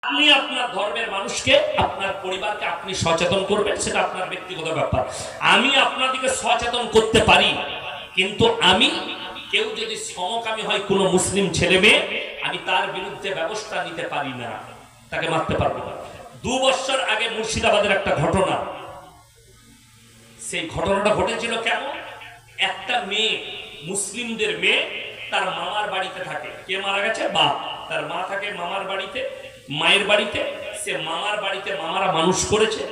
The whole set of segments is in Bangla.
আপনি আপনার ধর্মের মানুষকে, আপনার পরিবারকে আপনি সচেতন করবেন, সেটা আপনার ব্যক্তিগত ব্যাপার। আমি আপনাদেরকে সচেতন করতে পারি, কিন্তু আমি কেউ যদি সমকামী হয় কোনো মুসলিম ছেলে মেয়ে, আমি তার বিরুদ্ধে ব্যবস্থা নিতে পারি না, তাকে মারতে পারবো না। 2 বছর আগে মুর্শিদাবাদের একটা ঘটনা, সেই ঘটনাটা ঘটেছিল কেমন? একটা মেয়ে, মুসলিমদের মেয়ে, তার মামার বাড়িতে থাকে। কে মারা গেছে? বাপ। তার মা থাকে মামার বাড়িতে, মায়ের বাড়িতে। সে মামার বাড়িতে মামারা মানুষ করেছে,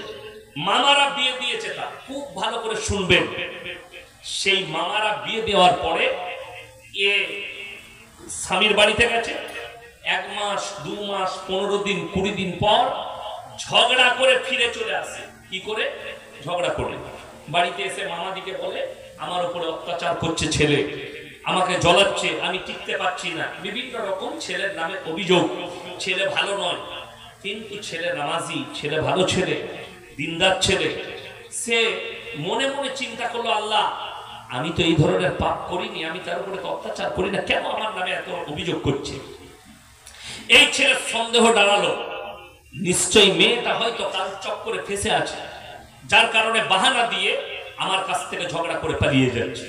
মামারা বিয়ে দিয়েছে। তা খুব ভালো করে শুনবেন, সেই মামারা বিয়ে দেওয়ার পরে এ স্বামীর বাড়িতে গেছে। 1 মাস, 2 মাস, 15 দিন, 20 দিন পর ঝগড়া করে ফিরে চলে আসে। কি করে? ঝগড়া করে বাড়িতে এসে মামাদিকে বলে, আমার উপরে অত্যাচার করছে ছেলে, আমাকে জ্বলাচ্ছে, আমি টিকতে পারছি না। বিভিন্ন রকম ছেলের নামে অভিযোগ। ছেলে ভালো নয়, কিন্তু ছেলে নামাজি, ছেলে ভালো ছেলে, দিনদার ছেলে। সে মনে মনে চিন্তা করলো, আল্লাহ, আমি তো এই ধরনের পাপ করিনি, আমি তার উপরে অত্যাচার করি না, কেন আমার নামে এত অভিযোগ করছে? এই ছেলের সন্দেহ দাঁড়ালো, নিশ্চয়ই মেয়েটা হয়তো কার চক্করে ফেসে আছে, যার কারণে বাহানা দিয়ে আমার কাছ থেকে ঝগড়া করে পালিয়ে যাচ্ছে।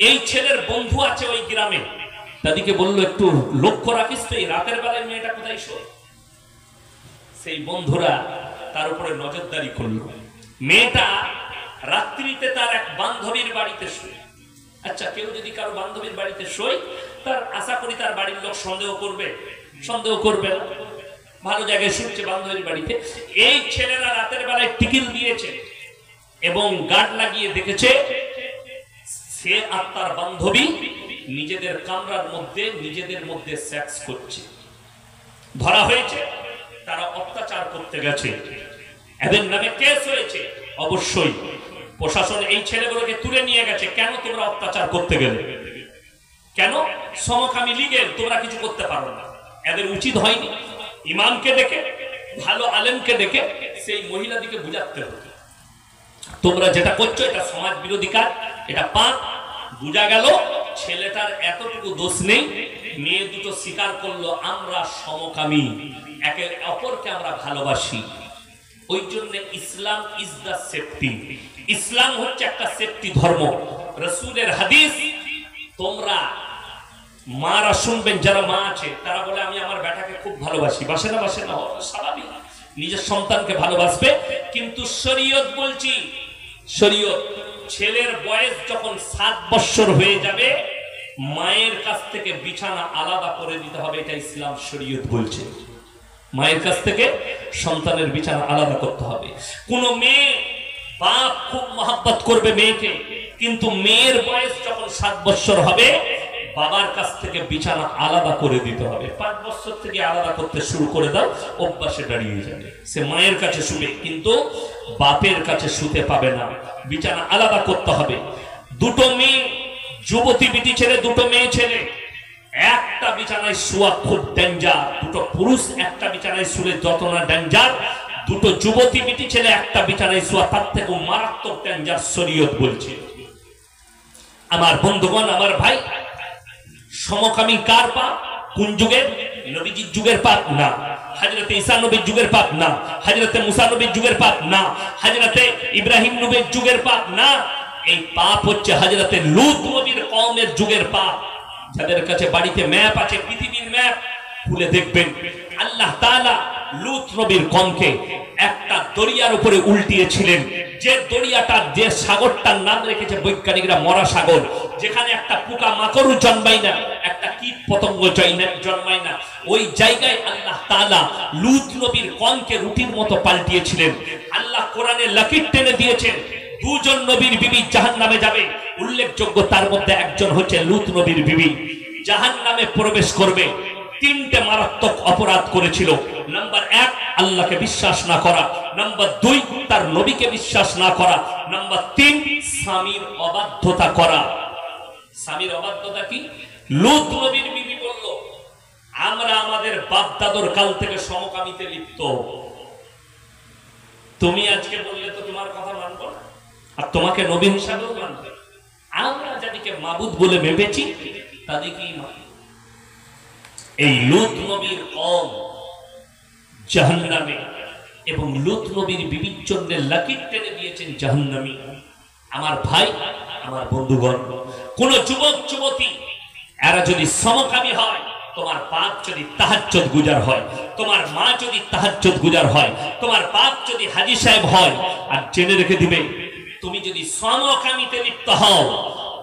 এই ছেলের বন্ধু আছে ওই গ্রামে, তাদেরকে বললো, একটু লক্ষ্য রাখিস তো এই রাতের বেলায় মেয়েটা কোথায় শোয়। সেই বন্ধুরা তার উপরে নজরদারি করলো। মেয়েটা রাত্রিতে তার এক বান্ধবীর বাড়িতে শোয়। আচ্ছা, কেউ যদি কারো বান্ধবীর বাড়িতে শোয়, তার আশা করি তার বাড়ির লোক সন্দেহ করবে? সন্দেহ করবে না, ভালো জায়গায় শুনছে বান্ধবীর বাড়িতে। এই ছেলেরা রাতের বেলায় টিকিল দিয়েছে এবং গার্ড লাগিয়ে দেখেছে সে আর তার বান্ধবী নিজেদের কামরার মধ্যে নিজেদের মধ্যে সেক্স করছে। ধরা হয়েছে, তারা অত্যাচার করতে গেছে, এদের নামে কেস হয়েছে। অবশ্যই প্রশাসন এই ছেলেগুলোকে তুলে নিয়ে গেছে। কেন তোমরা অত্যাচার করতে গেলে? কেন? সমকামী লিগেল, তোমরা কিছু করতে পারো না। এদের উচিত হয়নি ইমামকে দেখে, ভালো আলেমকে দেখে সেই মহিলাদিকে বুঝাতে হতো, তোমরা যেটা করছো এটা সমাজ বিরোধী কাজ, এটা পাপ। বুঝা গেল ছেলেটার এতটুকু দোষ নেই। মেয়ে দুটো স্বীকার করলো, আমরা সমকামী, একে অপরকে আমরা ভালোবাসি। ওই জন্য ইসলাম ইজ দা সেফটি। ইসলাম হচ্ছে একটা সেফটি ধর্ম। রাসূলের হাদিস তোমরা মারা শুনবেন, যারা মা আছে তারা বলে, আমি আমার বেটাকে খুব ভালোবাসি। বাসে না? বাসে না? স্বাভাবিক, নিজের সন্তানকে ভালোবাসবে। কিন্তু শরীয়ত বলছি, শরীয়ত ছেলের বয়স যখন 7 বছর হয়ে যাবে, মায়ের কাছ থেকে বিছানা আলাদা করে দিতে হবে। এটা ইসলাম শরীয়ত বলছে, মায়ের কাছ থেকে সন্তানের বিছানা আলাদা করতে হবে। কোন মেয়ে, বাপ খুব মহব্বত করবে মেয়েকে, কিন্তু মেয়ের বয়স যখন 7 বছর হবে, বাবার কাছ থেকে বিছানা আলাদা করে দিতে হবে। 5 বছর থেকে আলাদা করতে শুরু করে দাও, অভ্যাসে দাঁড়িয়ে যাবে। সে মায়ের কাছে শুবে, কিন্তু বাপের কাছে শুতে পাবে না, বিছানা আলাদা করতে হবে। 2টো মেয়ে, যুবতী বিটি ছেলে, 2টো মেয়ে ছেলে একটা বিছানায় শোয়া খুব ডেঞ্জার। 2টো পুরুষ একটা বিছানায় শুলে যত না ডেঞ্জার, 2টো যুবতী বিটি ছেলে একটা বিছানায় শোয়া তার থেকে মারাত্মক ডেঞ্জার। শরীয়ত বলছে। আমার বন্ধুগণ, আমার ভাই, সমকামী কার পাপ? কোন যুগের? নবীজির যুগের পাপ না, হযরতে ঈসা নবীর যুগের পাপ না, হযরতে মুসা নবীর যুগের পাপ না, হযরতে ইব্রাহিম নবীর যুগের পাপ না। এই পাপ হচ্ছে হযরতে লূত নবীর কওমের যুগের পাপ। যাদের কাছে বাড়িতে ম্যাপ আছে, পৃথিবীর ম্যাপ খুলে দেখবেন, আল্লাহ তাআলা লূত নবীর কওমকে একটা দরিয়ার উপরে উল্টিয়েছিলেন। যে দরিয়াটা, যে সাগরটার নাম রেখেছে বৈজ্ঞানিকরা মরা সাগর, যেখানে একটা পোকা মাকড় জন্মায় না, একটা কীট পতঙ্গ জন্মায় না, ওই জায়গায় আল্লাহ তাআলা লূত নবীর কওমকে রুটির মতো পাল্টিয়েছিলেন। আল্লাহ কোরআনে লাকির টেনে দিয়েছেন, 2 জন নবীর বিবি জাহান্নামে যাবে। উল্লেখযোগ্য তার মধ্যে একজন হচ্ছে লূত নবীর বিবি। জাহান্নামে প্রবেশ করবে। 3টে মারাত্মক অপরাধ করেছিল। নাম্বার 1, আল্লাহকে বিশ্বাস না করা। নাম্বার 2, তার নবীকে বিশ্বাস না করা। নাম্বার 3, স্বামীর অবাধ্যতা করা। স্বামীর অবাধ্যতা কি? লূত নবীর বিবি বলল, আমরা আমাদের বাপ দাদুর কাল থেকে সমকামিতে লিপ্ত। তুমি আজকে বললে তো তোমার কথা মানবো না, আর তোমাকে নবী হিসাবেও মানবে। আমরা যাদেরকে মাবুদ বলে ভেবেছি তাদেরকেই মানি। এই লূত নবীর কওম জাহান্নামে, এবং লূত নবীর বিবির জন্য লাকির টেনে দিয়েছেন জাহান্নামী। আমার ভাই, আমার বন্ধুগণ, কোন যুবক যুবতী এরা যদি সমকামী হয়, তোমার বাপ যদি তাহাজ্জুদ গুজার হয়, তোমার মা যদি তাহাজ্জুদ গুজার হয়, তোমার বাপ যদি হাজী সাহেব হয়, আর জেনে রেখে দিবে তুমি যদি সমকামীতে লিপ্ত হও,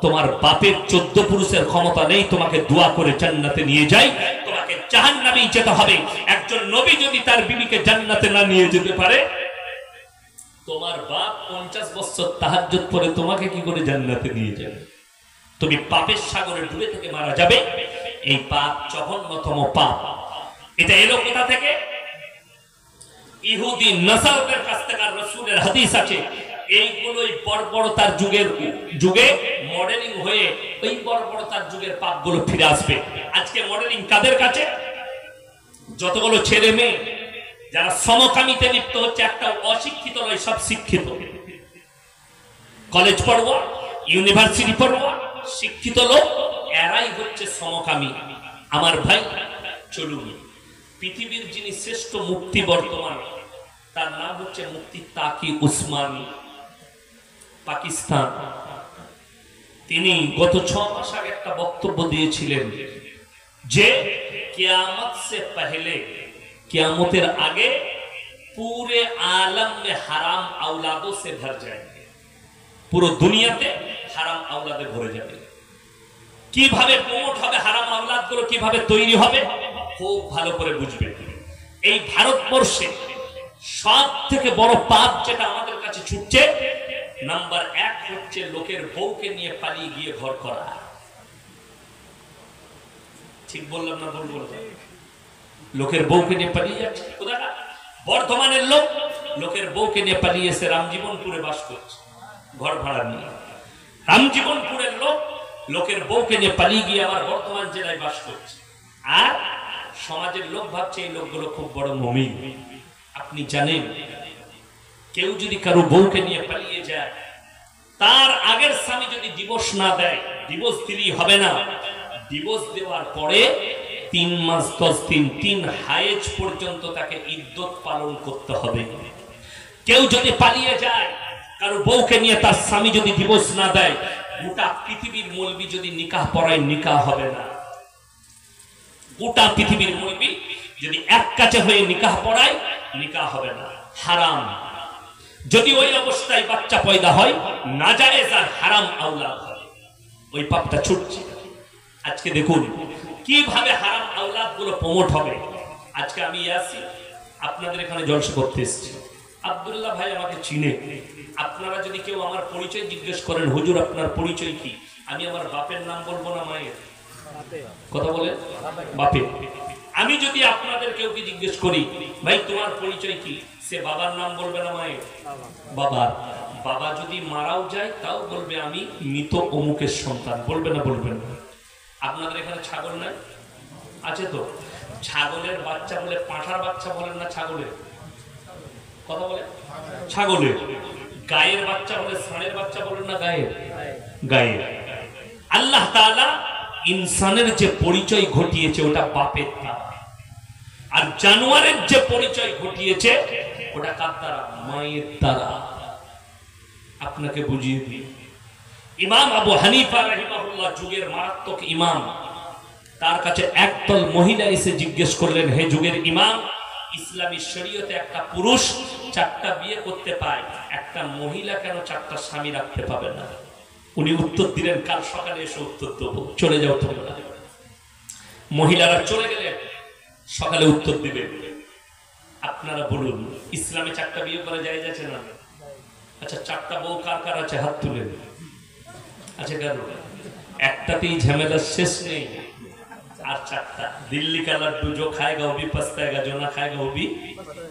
তোমার বাপের 14 পুরুষের ক্ষমতা নেই তোমাকে দোয়া করে জান্নাতে নিয়ে যায়, তোমাকে জাহান্নামেই যেতে হবে। একজন নবী যদি তার বিবিকে জান্নাতে না নিয়ে যেতে পারে, তোমার বাপ 50 বছর তাহাজ্জুদ পড়ে তোমাকে কি করে জান্নাতে নিয়ে যাবে? তুমি পাপের সাগরে ডুবে থেকে মারা যাবে। এই পাপ জঘন্যতম পাপ। এটা এলো কোথা থেকে? ইহুদি নাসারদের কাছ থেকে। রাসূলের হাদিস আছে, এইগুলোই বর্বরতার যুগে মডেলিং হয়ে ওই বর্বরতার যুগের পাপগুলো ফিরে আসবে। আজকে মডেলিং কাদের কাছে? যতগুলো ছেলে মেয়ে যারা সমকামীতে লিপ্ত হচ্ছে, একটা অশিক্ষিত নয়, সব শিক্ষিত। কলেজ পড়ুয়া, ইউনিভার্সিটি পড়ুয়া, শিক্ষিত লোক, এরাই হচ্ছে সমকামী। আমার ভাই, চলুন, পৃথিবীর যিনি শ্রেষ্ঠ মুফতি বর্তমান, তার নাম হচ্ছে মুফতি তাকি উসমানী, পাকিস্তান। তিনি গত 6 মাস আগে একটা বক্তব্য দিয়েছিলেন যে কিয়ামত সে পহলে, কিয়ামতের আগে পুরে आलम में হারাম औलादों से भर जाएंगे, পুরো দুনিয়াতে হারাম औलादে ভরে যাবে। কিভাবে প্রমোট হবে হারাম औलाद গুলো, কিভাবে তৈরি হবে, খুব ভালো করে বুঝবে। এই ভারতবর্ষে সব থেকে বড় পাপ যেটা আমাদের কাছে ছুটছে, নাম্বার 1 হচ্ছে লোকের বউকে নিয়ে পালিয়ে গিয়ে ঘর করা। ঠিক বললাম না ভুল বললাম? লোকের বউকে নিয়ে পালিয়ে যাচ্ছে। বর্ধমানের লোক লোকের বউকে নিয়ে পালিয়ে এসে রামজীবনপুরে বাস করছে ঘর ভাড়া নিয়ে। রামজীবনপুরের লোক লোকের বউকে নিয়ে পালিয়ে গিয়ে আবার বর্ধমান জেলায় বাস করছে। আর সমাজের লোক ভাবছে এই লোকগুলো খুব বড় মুমিন। আপনি জানেন, কেউ যদি কারো বউকে নিয়ে পালিয়ে যায়, তার আগের স্বামী যদি ডিভোর্স না দেয়, ডিভোর্স দিলেই হবে না, ডিভোর্স দেওয়ার পরে 3 মাস 10 দিন, 3 হায়েজ পর্যন্ত তাকে ইদ্দত পালন করতে হবে। কেউ যদি পালিয়ে যায় কারো বউকে নিয়ে, তার স্বামী যদি ডিভোর্স না দেয়, গোটা পৃথিবীর মৌলবি যদি নিকাহ পড়ায়, নিকাহ হবে না। গোটা পৃথিবীর মৌলবি যদি এক কাছে হয়ে নিকাহ পড়ায়, নিকাহ হবে না, হারাম। যদি ওই অবস্থায় বাচ্চা পয়দা হয়, নাজায়েজ আর হারাম औलाद হয়, ওই পাপটা ছুটছে। আজকে দেখুন কিভাবে হারাম औलाद গুলো প্রমোট হবে। আজকে আমি ইয়াসি আপনাদের এখানে জলসা করতে এসেছি। আব্দুল্লাহ ভাই আমাকে চিনে। আপনারা যদি কেউ আমার পরিচয় জিজ্ঞেস করেন, হুজুর আপনার পরিচয় কি, আমি আমার বাপের নাম বলবো না মায়ের? কথা বলে বাপের। আমি যদি আপনাদের কেউ কি জিজ্ঞেস করি, ভাই তোমার পরিচয় কি, সে বাবার নাম বলবে না মায়ের? বাবার। বাবা যদি মারাও যায় তাও বলবে আমি মৃত অমুকের সন্তান, বলবে না? বলবেন না। আপনাদের এখানে ছাগল নাই? আছে তো। ছাগলের বাচ্চা বলে পাঁঠার বাচ্চা বলেন না ছাগলের? কথা বলে ছাগলের। গায়ের বাচ্চা বলে ষাঁড়ের বাচ্চা বলেন না গায়ের? গায়ের। আল্লাহ তাআলা ইনসানের যে পরিচয় ঘটিয়েছে ওটা বাপের দ্বারা, আর জানোয়ারের যে পরিচয় ঘটিয়েছে ওটা কার দ্বারা? মায়ের দ্বারা। আপনাকে বুঝিয়ে দিই, ইমাম আবু হানিফা রাহিমাহুল্লাহ, যুগের মারাত্মক ইমাম, তার কাছে একদল মহিলা এসে জিজ্ঞেস করলেন, হে যুগের ইমাম, ইসলামী শরীয়তে একটা পুরুষ 4টা বিয়ে করতে পায়, একটা মহিলা কেন 4টা স্বামী রাখতে পাবে না? উনি উত্তর দিলেন, কাল সকালে এসে উত্তর দেবো, চলে যাও তোমরা। মহিলারা চলে গেলেন, সকালে উত্তর দিবেন। আপনারা বলুন, ইসলামে 4টা বিয়ে করা যায় যাচ্ছে না? আচ্ছা, 4টা বউ কার কার আছে? হাত তুলেন। আচ্ছা, কেন? একটাতেই ঝামেলার শেষ নেই, আর 4টা। দিল্লি का लड्डू जो खाएगा वो भी पछताएगा, जो ना खाएगा वो भी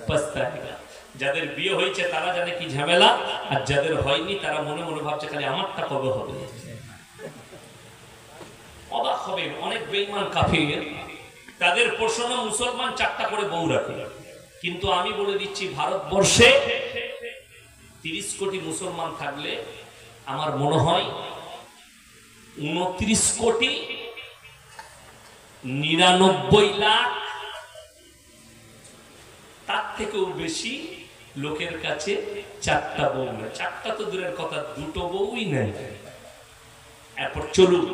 पछताएगा। যাদের বিয়ে হয়েছে তারা জানে কি ঝামেলা, আর যাদের হয়নি তারা মনে মনে ভাবছে খালি আমারটা কবে হবে। অবাক হবে, অনেক বেঈমান কাফির, তাদের প্রশ্ন মুসলমান 4টা করে বউ রাখে। কিন্তু আমি বলে দিচ্ছি, ভারতবর্ষে 30 কোটি মুসলমান থাকলে আমার মনে হয় 29 কোটি 99 লাখ তার থেকেও বেশি লোকের কাছে চারটা বউ নেই। চারটা তো দূরের কথা, দুটো বউই নেই। এরপর চলুন,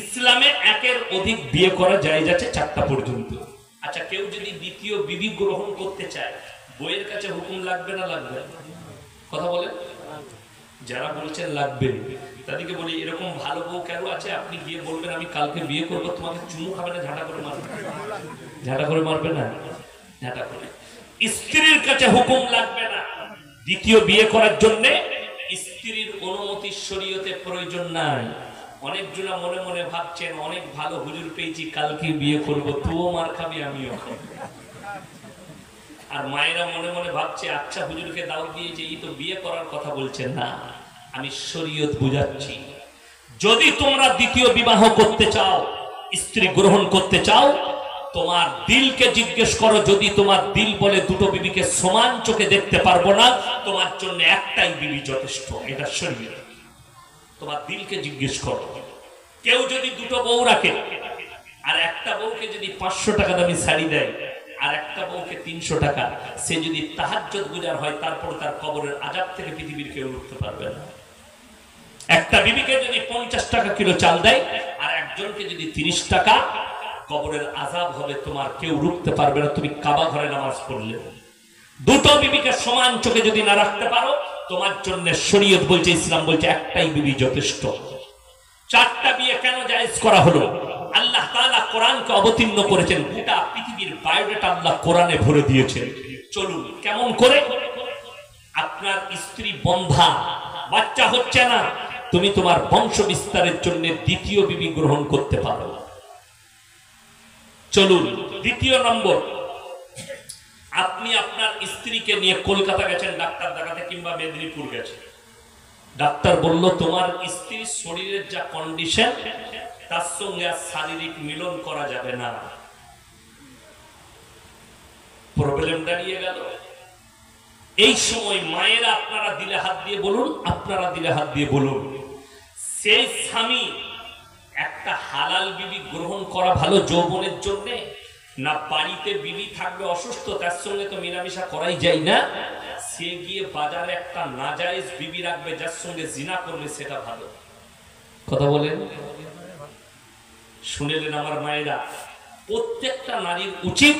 ইসলামে একের অধিক বিয়ে করা যায় যাচ্ছে চারটা পর্যন্ত। আচ্ছা, কেউ যদি দ্বিতীয় বিবি গ্রহণ করতে চায়, বইয়ের কাছে হুকুম লাগবে না লাগবে? কথা বলেন। যারা বলছেন লাগবে তাদেরকে বলি, এরকম ভালো বউ কেন আছে, আপনি গিয়ে বলবেন আমি কালকে বিয়ে করবো, তোমাকে চুমু খাবে না ঝাঁটা করে মারবে? ঝাঁটা করে মারবে না, ঝাঁটা করে। স্ত্রীর কাছে হুকুম লাগবে না দ্বিতীয় বিয়ে করার জন্য, স্ত্রীর অনুমতি শরীয়তে প্রয়োজন নাই। অনেকজনা মনে মনে ভাবছেন অনেক ভালো হুজুর পেয়েছি, কালকে বিয়ে করবো, তুইও মার খাবি আমিও খাবো। আর মায়েরা মনে মনে ভাবছে আচ্ছা হুজুরকে দাওয়াত দিয়েছে, এই তো বিয়ে করার কথা বলছেন না। আমি শরীয়ত বুঝাচ্ছি, যদি তোমরা দ্বিতীয় বিবাহ করতে চাও, স্ত্রী গ্রহণ করতে চাও, তোমার দিলকে জিজ্ঞেস করো। যদি তোমার দিল বলে দুটো বিবিকে সমান চোখে দেখতে পারবো না, তোমার জন্য একটাই বিবি যথেষ্ট, এটা শরীয়ত। তোমার দিলকে জিজ্ঞেস করো। কেউ যদি দুটো বউ রাখে, আর একটা বউকে যদি 500 টাকা দামি শাড়ি দেয়, আর একটা বউকে 300 টাকা, সে যদি তাহাজ্জুদ গুজার হয়, তারপর তার কবরের আযাব থেকে পৃথিবীর কেউ উঠতে পারবে না। একটা বিবিকে যদি 50 টাকা কিলো চাল দেয়, আর একজনকে যদি 30 টাকা, কবরের আযাব হবে, তোমার কেউ রুখতে পারবে না, তুমি কাবা ঘরে নামাজ পড়লে। দুটো বিবিকে সমান চোখে যদি না রাখতে পারো, তোমার জন্য শরীয়ত বলছে, ইসলাম বলছে একটাই বিবি যথেষ্ট। চারটা বিয়ে কেন জায়েজ করা হলো? আল্লাহ তাআলা কোরআনকে অবতীর্ণ করেছেন, গোটা পৃথিবীর বায়োডাটা আল্লাহ কোরআনে ভরে দিয়েছেন। চলুন, কেমন করে? আপনার স্ত্রী বন্ধা, বাচ্চা হচ্ছে না, তুমি তোমার বংশ বিস্তারের জন্য দ্বিতীয় বিবি গ্রহণ করতে পারো। চলুন, দ্বিতীয় নম্বর, আপনি আপনার স্ত্রীকে নিয়ে কলকাতা গেছেন ডাক্তার দেখাতে, কিংবা মেদিনীপুর গেছেন, ডাক্তার বলল তোমার স্ত্রীর শরীরের যা কন্ডিশন, তার সঙ্গে আর শারীরিক মিলন করা যাবে না। প্রবলেম দাঁড়িয়ে গেল। এই সময় মায়েরা আপনারা দিলে হাত দিয়ে বলুন, আপনারা দিলে হাত দিয়ে বলুন, সেই স্বামী একটা হালাল বিবি গ্রহণ করা ভালো যৌবনের জন্য, না বাড়িতে বিবি থাকবে অসুস্থ, তার সঙ্গে তো মেলামেশা করাই যায় না, সে গিয়ে বাজারে একটা নাজায়েজ বিবি রাখবে যার সঙ্গে জিনা করবে, সেটা ভালো? কথা বলেন। শুনেলেন আমার মায়েরা, প্রত্যেকটা নারীর উচিত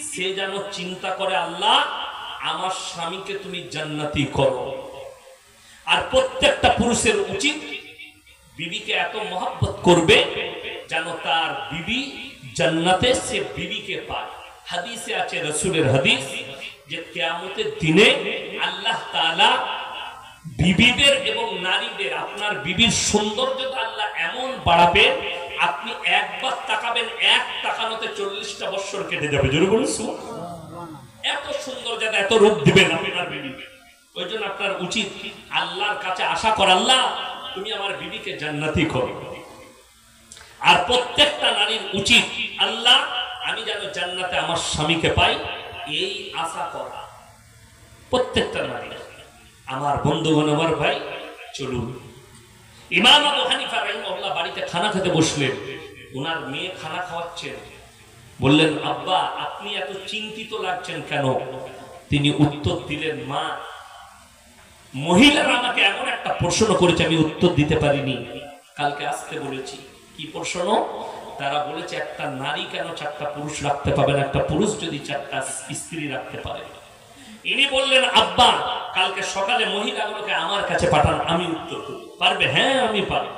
সে যেন চিন্তা করে, আল্লাহ আমার স্বামীকে তুমি জান্নাতি করো। আর প্রত্যেকটা পুরুষের উচিত বিবিকে এত মহব্বত করবে যেন তার বিবি জান্নাতে সে বিবিকে পায়। হাদিসে আছে, রাসূলের হাদিস, যে কিয়ামতের দিনে আল্লাহ তাআলা বিবিদের এবং নারীদের, আপনার বিবির সৌন্দর্যতা আল্লাহ এমন বাড়াবে, আপনি একবার তাকাবেন, এক তাকানোতে 40টা বছর কেটে যাবে। জোরে বলুন সুবহানাল্লাহ। এত সুন্দর যাতে এত রূপ দিবেন আপনার বিবিকে। ওই জন্য আপনার উচিত আল্লাহর কাছে আশা করা, আল্লাহ তুমি আমার বিবিকে জান্নাতি করো। আর প্রত্যেকটা নারীর উচিত, আল্লাহ আমি যেন জান্নাতে আমার স্বামীকে পাই, এই আশা করা। প্রত্যেকটা নারী। আমার বন্ধুগণ, আমার ভাই, চলুন, ইমাম আবু হানিফা রাহিমাহুল্লাহ বাড়িতে খানা খেতে বসলেন, ওনার মেয়ে খানা খাওয়াচ্ছেন। বললেন, আব্বা আপনি এত চিন্তিত লাগছেন কেন? তিনি উত্তর দিলেন, মা মহিলারা আমাকে এমন একটা প্রশ্ন করেছে, আমি উত্তর দিতে পারিনি, কালকে আসতে বলেছি। কি প্রশ্ন? তারা বলেছে একটা নারী কেন 4টা পুরুষ রাখতে পাবে না, একটা পুরুষ যদি 4টা স্ত্রী রাখতে পারে। ইনি বললেন, আব্বা কালকে সকালে মহিলাগুলোকে আমার কাছে পাঠান, আমি উত্তর দেব। পারবে? হ্যাঁ আমি পারব।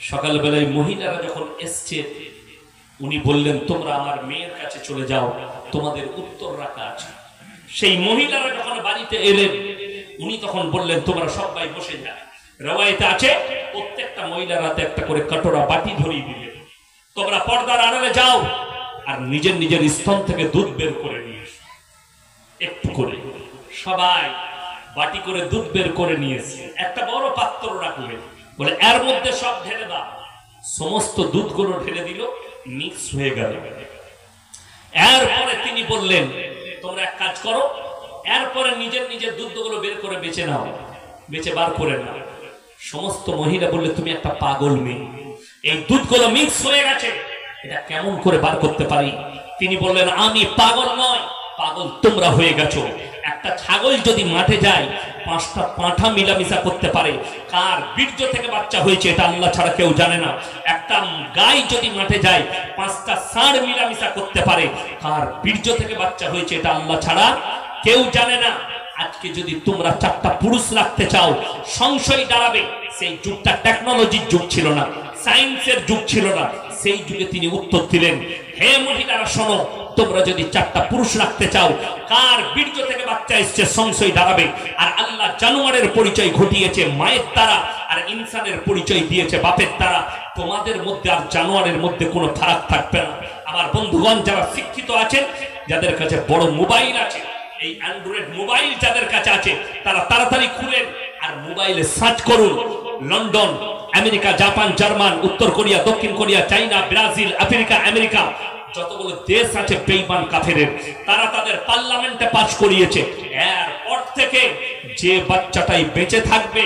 সকালবেলায় মহিলারা যখন এসছে, উনি বললেন, তোমরা আমার মেয়ের কাছে চলে যাও, তোমাদের উত্তর রাখা আছে। সেই মহিলারা যখন বাড়িতে এলেন, উনি তখন বললেন, তোমরা সবাই বসে যাও। রওয়ায়েতে আছে, প্রত্যেকটা মহিলার হাতে একটা করে কাটোরা বাটি ধরিয়ে দিলেন, তোমরা পর্দার আড়ালে যাও আর নিজের নিজের স্তন থেকে দুধ বের করে নিয়ে এসো। একটু করে সবাই বাটি করে দুধ বের করে নিয়েছে, একটা বড় পাত্র রাখবে, বলে এর মধ্যে সব ঢেলে দাও। সমস্ত দুধগুলো ঢেলে দিল, মিক্স হয়ে গেল। এরপরে তিনি বললেন, তোমরা এক কাজ করো, এরপরে নিজের নিজের দুধগুলো বের করে বেঁচে নাও, বেঁচে বার করে নাও। সমস্ত মহিলা বললে, তুমি একটা পাগল মেয়ে, এই দুধগুলো মিক্স হয়ে গেছে, এটা কেমন করে বার করতে পারি? তিনি বললেন, আমি পাগল নয়, পাগল তোমরা হয়ে গেছো। একটা ছাগল যদি মাঠে যায় 5টা পাঁঠা মিলামিশা করতে পারে, কার বীর্য থেকে বাচ্চা হয়েছে এটা আল্লাহ ছাড়া কেউ জানে না। একটা গাই যদি মাঠে যায় 5টা ষাঁড় মিলামিশা করতে পারে, কার বীর্য থেকে বাচ্চা হয়েছে এটা আল্লাহ ছাড়া কেউ জানে না। আজকে যদি তোমরা 4টা পুরুষ রাখতে চাও, সংশয় দাঁড়াবে। সেই যুগটা টেকনোলজির যুগ ছিল না, সায়েন্সের যুগ ছিল না। সেই যুগে তিনি উত্তর দিলেন, হে মহিলারা শোনো, তোমরা যদি 4টা পুরুষ রাখতে চাও, কার বীর্য থেকে বাচ্চা এসছে সংশয় দাঁড়াবে। আর আল্লাহ জানোয়ারের পরিচয় ঘটিয়েছে মায়ের দ্বারা, আর ইনসানের পরিচয় দিয়েছে বাপের দ্বারা। তোমাদের মধ্যে আর জানোয়ারের মধ্যে কোনো ফারাক থাকবে না। আমার বন্ধুগণ যারা শিক্ষিত আছেন, যাদের কাছে বড় মোবাইল আছে, এই অ্যান্ড্রয়েড মোবাইল যাদের কাছে আছে, তারা তাড়াতাড়ি খুলেন আর মোবাইলে সার্চ করুন। লন্ডন, আমেরিকা, জাপান, জার্মান, উত্তর কোরিয়া, দক্ষিণ কোরিয়া, চাইনা, ব্রাজিল, আফ্রিকা, আমেরিকা, যতগুলো দেশ আছে বেঈমান কাফেরের, তারা তাদের পার্লামেন্টে পাস করিয়েছে। এরপর থেকে যে বাচ্চাটাই বেঁচে থাকবে,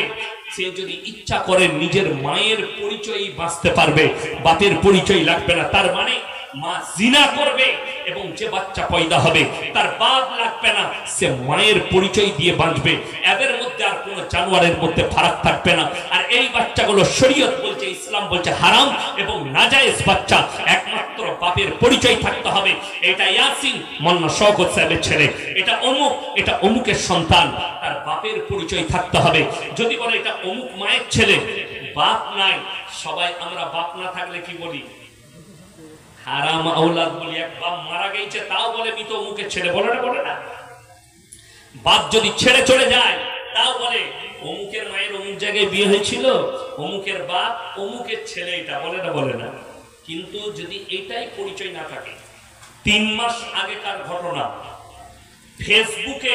সে যদি ইচ্ছা করে নিজের মায়ের পরিচয়ই বাঁচতে পারবে, বাপের পরিচয় লাগবে না। তার মানে মা জিনা করবে এবং যে বাচ্চা পয়দা হবে তার বাপ লাগবে না, সে মায়ের পরিচয় দিয়ে বাঁচবে। এদের মধ্যে আর কোনো জানোয়ারের মধ্যে ফারাক থাকবে না। আর এই বাচ্চাগুলো শরীয়ত বলছে, ইসলাম বলছে হারাম এবং নাজায়েজ বাচ্চা, একমাত্র বাপের পরিচয় থাকতে হবে। এটা ইয়াসিন মোল্লা শওকত সাহেবের ছেলে, এটা অমুক, এটা অমুকের সন্তান, তার বাপের পরিচয় থাকতে হবে। যদি বলে এটা অমুক মায়ের ছেলে, বাপ নাই, সবাই আমরা বাপ না থাকলে কি বলি? হারাম আওলাদ বলি। এক বাপ মারা গেছে তাও বলে মৃত অমুকের ছেলে, বলে না? বলে না? বাপ যদি ছেড়ে চলে যায় তাও বলে অমুকের মায়ের অমুক জায়গায় বিয়ে হয়েছিল, অমুকের বাপ অমুকের ছেলে, এটা বলে না? বলে না? কিন্তু যদি এটাই পরিচয় না থাকে, 3 মাস আগেকার ঘটনা, ফেসবুকে